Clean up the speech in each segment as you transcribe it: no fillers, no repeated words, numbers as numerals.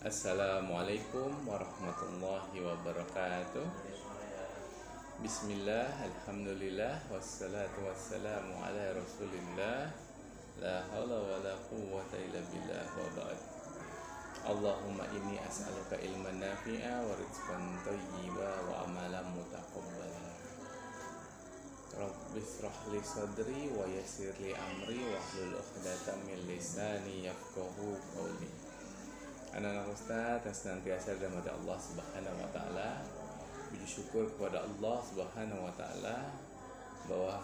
Assalamualaikum warahmatullahi wabarakatuh. Bismillah, alhamdulillah, wassalatu wassalamu ala rasulillah. La hawla wa la quwwata illa billah wa ba'd. Allahumma inni as'aluka ilman nafi'a wa rizqan thayyiba wa amalan mutaqabbala. Rabbi shrah li sadri wa yassir li amri wa hlul 'uqdatam min lisani yafqahu qawli. Anak-anak Ustaz yang senantiasa dirahmati Allah Subhanahu wa taala, puji syukur kepada Allah Subhanahu wa taala bahwa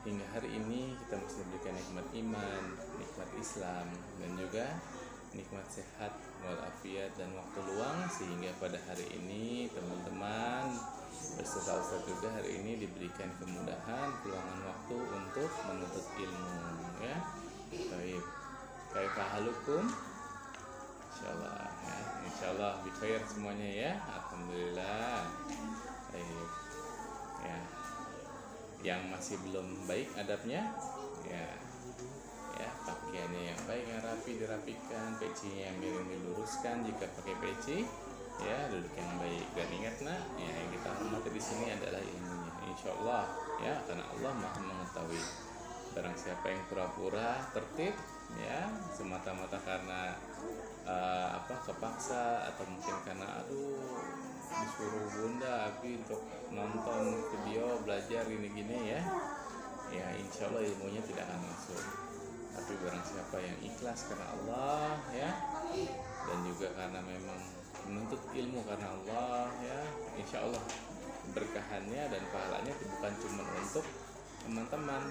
hingga hari ini kita masih diberikan nikmat iman, nikmat Islam, dan juga nikmat sehat walafiat dan waktu luang, sehingga pada hari ini teman-teman beserta Ustaz juga hari ini diberikan kemudahan peluangan waktu untuk menuntut ilmu, ya. Baik. Kaifa halukum? Insyaallah bikhair semuanya ya. Alhamdulillah. Baik. Ya. Yang masih belum baik adabnya, ya pakaiannya yang baik, yang rapi dirapikan, pecinya yang miring diluruskan jika pakai peci, ya duduk yang baik. Dan ingat nak, ya yang kita hormati di sini adalah ilmunya, insyaallah, ya, karena Allah Maha mengetahui. Barang siapa yang pura-pura tertib, ya semata-mata karena kepaksa, atau mungkin karena disuruh bunda Abi untuk nonton video belajar gini-gini, ya insya Allah ilmunya tidak akan masuk. Tapi barang siapa yang ikhlas karena Allah, ya, dan juga karena memang menuntut ilmu karena Allah, ya insya Allah berkahannya dan pahalanya bukan cuma untuk teman-teman,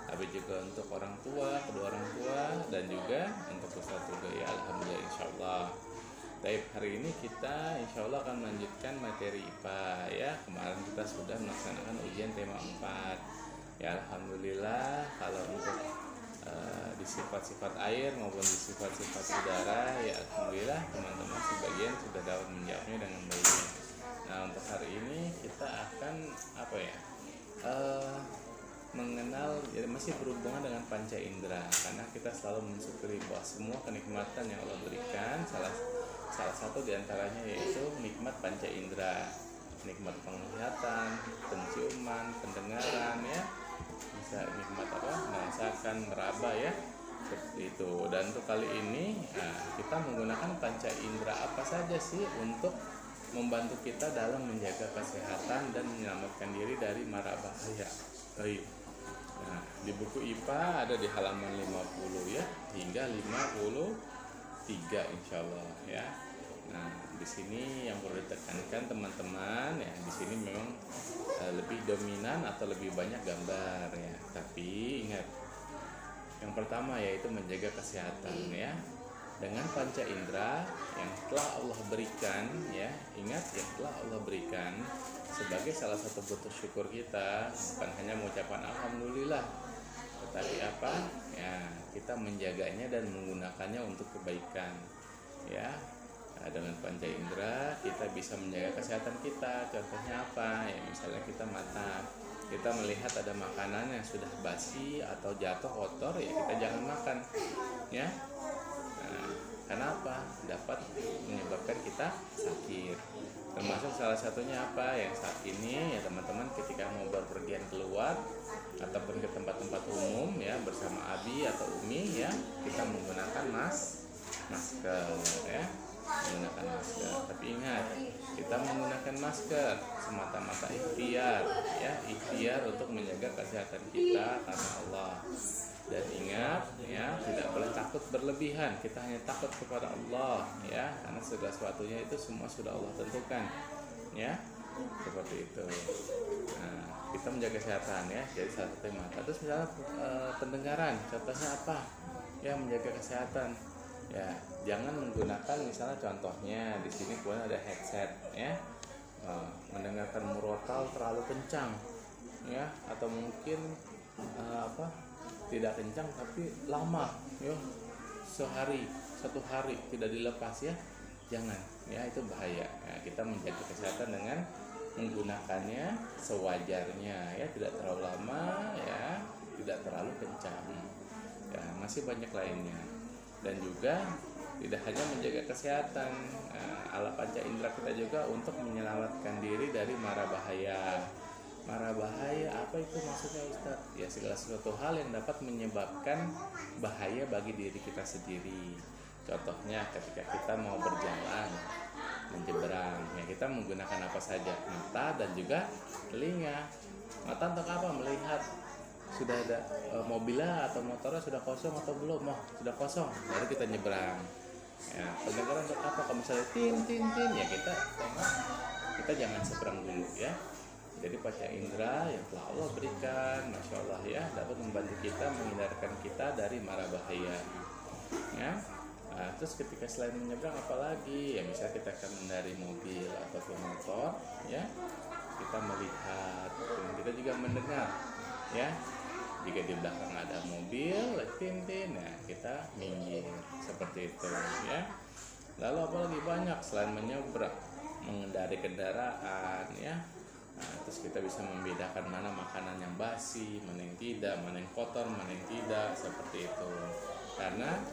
tapi juga untuk orang tua, kedua orang tua, dan juga untuk Ustaz juga, ya alhamdulillah insyaallah. Baik, hari ini kita insyaallah akan melanjutkan materi IPA, ya. Kemarin kita sudah melaksanakan ujian tema 4. Ya alhamdulillah, kalau untuk di sifat-sifat air maupun di sifat-sifat udara, ya alhamdulillah teman-teman sebagian sudah dapat menjawabnya dengan baik. Nah, untuk hari ini kita akan mengenal, ya, masih berhubungan dengan panca indera, karena kita selalu mensyukuri bahwa semua kenikmatan yang Allah berikan, salah satu diantaranya yaitu nikmat panca indera, nikmat penglihatan, penciuman, pendengaran, ya, bisa nikmat merasakan, meraba, ya, seperti itu. Dan untuk kali ini kita menggunakan panca indera apa saja sih untuk membantu kita dalam menjaga kesehatan dan menyelamatkan diri dari mara bahaya. Baik. Nah, di buku IPA ada di halaman 50 ya hingga 53 insyaallah, ya. Nah, di sini yang perlu ditekankan teman-teman, ya, di sini memang lebih dominan atau lebih banyak gambar, ya. Tapi ingat, yang pertama yaitu menjaga kesehatan, ya. Dengan panca indera yang telah Allah berikan, ya, ingat yang telah Allah berikan sebagai salah satu bentuk syukur kita, bukan hanya mengucapkan alhamdulillah, tetapi ya, kita menjaganya dan menggunakannya untuk kebaikan, ya. Nah, dengan panca indera kita bisa menjaga kesehatan kita. Contohnya apa? Ya, misalnya kita mata, kita melihat ada makanan yang sudah basi atau jatuh kotor, ya kita jangan makan, ya. Kenapa? Dapat menyebabkan kita sakit. Termasuk salah satunya yang saat ini, ya teman-teman, ketika mau berpergian keluar ataupun ke tempat-tempat umum, ya, bersama Abi atau Umi, ya, kita menggunakan masker, ya, menggunakan masker. Tapi ingat, kita menggunakan masker semata-mata ikhtiar, ya, ikhtiar untuk menjaga kesehatan kita karena Allah. Dan ingat, ya, tidak boleh takut berlebihan. Kita hanya takut kepada Allah, ya, karena segala sesuatunya itu semua sudah Allah tentukan, ya, seperti itu. Nah, kita menjaga kesehatan, ya, jadi salah satu mata. Terus misalnya pendengaran, contohnya apa? Ya, menjaga kesehatan, ya, jangan menggunakan, misalnya contohnya di sini kemudian ada headset, ya, mendengarkan murotal terlalu kencang, ya, atau mungkin tidak kencang tapi lama, ya, satu hari tidak dilepas, ya, jangan, ya, itu bahaya. Nah, kita menjaga kesehatan dengan menggunakannya sewajarnya, ya, tidak terlalu lama, ya, tidak terlalu kencang, ya, masih banyak lainnya. Dan juga tidak hanya menjaga kesehatan, ala panca indera kita juga untuk menyelamatkan diri dari mara bahaya. Mara bahaya apa itu maksudnya Ustadz? Ya segala sesuatu hal yang dapat menyebabkan bahaya bagi diri kita sendiri. Contohnya ketika kita mau berjalan, menyeberang, ya kita menggunakan apa saja, mata dan juga telinga. Mata untuk apa? Melihat sudah ada mobilnya atau motornya sudah kosong atau belum. Sudah kosong, baru kita nyeberang. Ya, pendengaran untuk apa? Kalau misalnya tin ya kita tengok, kita jangan seberang dulu ya. Jadi panca indera yang telah Allah berikan, masya Allah ya, dapat membantu kita menghindarkan kita dari mara bahaya. Ya, terus ketika selain menyeberang apalagi? Ya misalnya kita akan mengendarai mobil ataupun motor, ya kita melihat, dan kita juga mendengar, ya. Jika di belakang ada mobil, tin, ya kita minggir seperti itu, ya. Lalu apalagi banyak selain menyeberang, mengendarai kendaraan, ya. Terus kita bisa membedakan mana makanan yang basi, mana yang tidak, mana yang kotor, mana yang tidak, seperti itu. Karena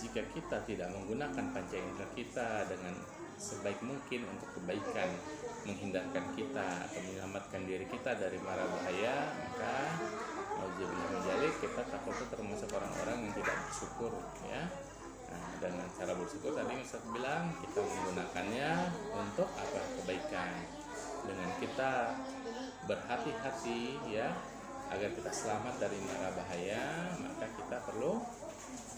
jika kita tidak menggunakan panca indera kita dengan sebaik mungkin untuk kebaikan, menghindarkan kita atau menyelamatkan diri kita dari mara bahaya, maka auzubillah kita takutnya termasuk orang-orang yang tidak bersyukur, ya. Dengan cara bersyukur tadi Ustaz bilang kita menggunakannya untuk apa? Kebaikan. Dengan kita berhati-hati, ya, agar kita selamat dari mara bahaya, maka kita perlu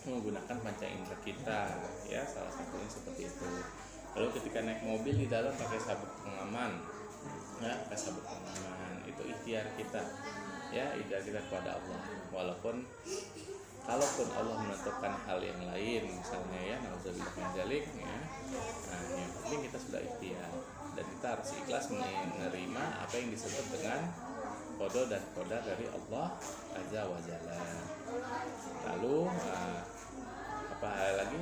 menggunakan panca indera kita, ya, salah satunya seperti itu. Lalu ketika naik mobil di dalam pakai sabuk pengaman, ya, pakai sabuk pengaman, itu ikhtiar kita, ya, ikhtiar kita kepada Allah. Walaupun kalaupun Allah menentukan hal yang lain, misalnya ya, nauzubillah min dzalik, ya, yang penting kita sudah ikhtiar dan kita harus ikhlas menerima apa yang disebut dengan qada dan qadar dari Allah Azza wa Jalla. Lalu apa lagi?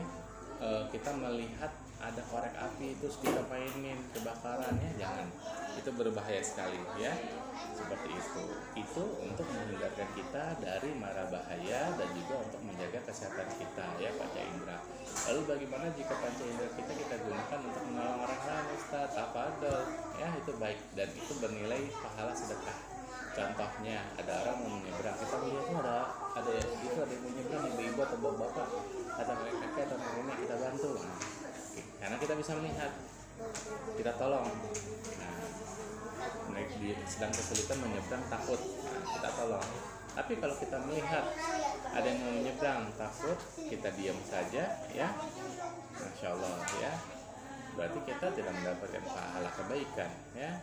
Kita melihat ada korek api terus kita mainin kebakarannya, jangan, itu berbahaya sekali, ya, seperti itu untuk menghindarkan kita dari mara bahaya dan juga untuk menjaga kesehatan kita, ya, panca indera. Lalu bagaimana jika panca indera kita gunakan untuk menolong orang lain, Ustaz? Tafadhol, ya, itu baik dan itu bernilai pahala sedekah. Contohnya ada orang mau menyeberang, kita melihat ada yang mau nyeberang, ibu-ibu atau bapak-bapak atau kakek atau nenek, kita bantu. Karena kita bisa melihat, kita tolong. Mereka sedang kesulitan menyeberang, takut, kita tolong. Tapi kalau kita melihat ada yang mau menyeberang, takut, kita diam saja, ya, masya Allah, ya, berarti kita tidak mendapatkan pahala kebaikan, ya.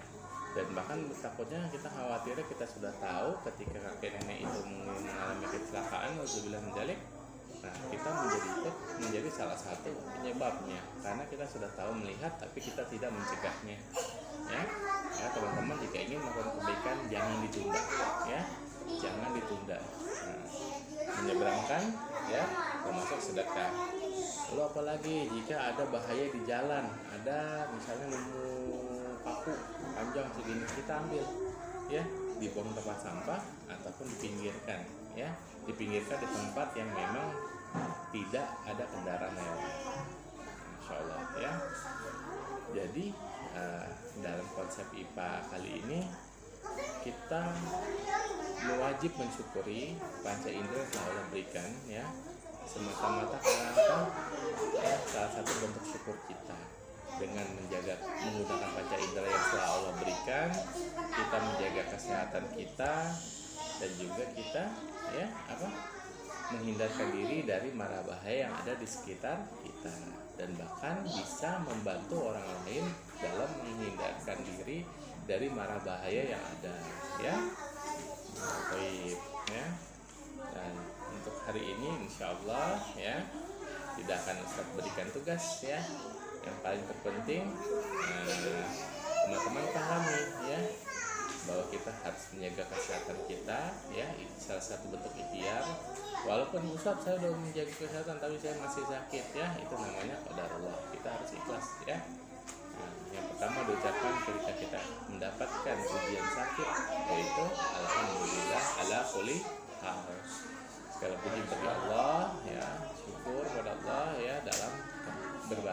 Dan bahkan takutnya kita khawatirnya kita sudah tahu ketika kakek nenek itu mengalami kecelakaan, auzubillah min dzalik. Nah, kita menjadi salah satu penyebabnya karena kita sudah tahu melihat tapi kita tidak mencegahnya, ya. Ya, teman-teman, jika ingin melakukan kebaikan jangan ditunda, ya, jangan ditunda. Menyeberangkan, ya, termasuk sedekah. Lalu apalagi jika ada bahaya di jalan, ada misalnya nemu paku panjang segini, kita ambil, ya, dibuang tempat sampah ataupun dipinggirkan, ya, dipinggirkan di tempat yang memang tidak ada kendaraan lewat, insya Allah, ya. Jadi dalam konsep IPA kali ini kita wajib mensyukuri panca indera yang Allah berikan, ya, semata-mata karena ya, salah satu bentuk syukur kita dengan menggunakan panca indera yang telah Allah berikan, kita menjaga kesehatan kita dan juga kita, ya, menghindarkan diri dari mara bahaya yang ada di sekitar kita dan bahkan bisa membantu orang lain dalam menghindarkan diri dari mara bahaya yang ada, ya. Baik, ya. Dan untuk hari ini insya Allah, ya, tidak akan Ustaz berikan tugas, ya. Yang paling terpenting teman-teman pahami, ya, bahwa kita harus menjaga kesehatan kita, ya, itu salah satu bentuk ikhtiar. Walaupun Ustaz saya sudah menjaga kesehatan tapi saya masih sakit, ya, itu namanya qadarullah. Kita harus ikhlas, ya. Yang pertama diucapkan ketika kita mendapatkan ujian sakit, yaitu alhamdulillah ala kulli hal. Segala puji bagi Allah, ya, syukur kepada Allah, ya, dalam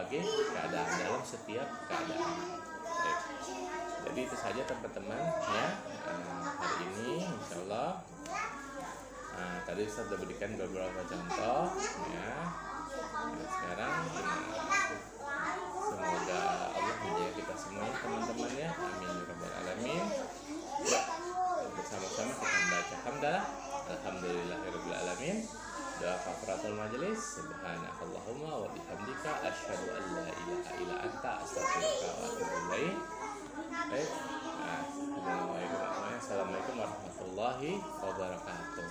berbagai keadaan, dalam setiap keadaan. Baik. Jadi itu saja teman-teman ya, hari ini insya Allah. Tadi saya sudah berikan beberapa contoh ya. Sekarang semoga Allah menjaga kita semuanya teman-teman ya, amin ya rabbal alamin. Bersama-sama kita membaca hamdalah, alhamdulillahirabbil alamin. Doa kafaratul majelis, subhanakallahumma wa bihamdika asyhadu an la ilaha illa anta astaghfiruka wa atubu ilaik. Baik. Assalamualaikum warahmatullahi wabarakatuh.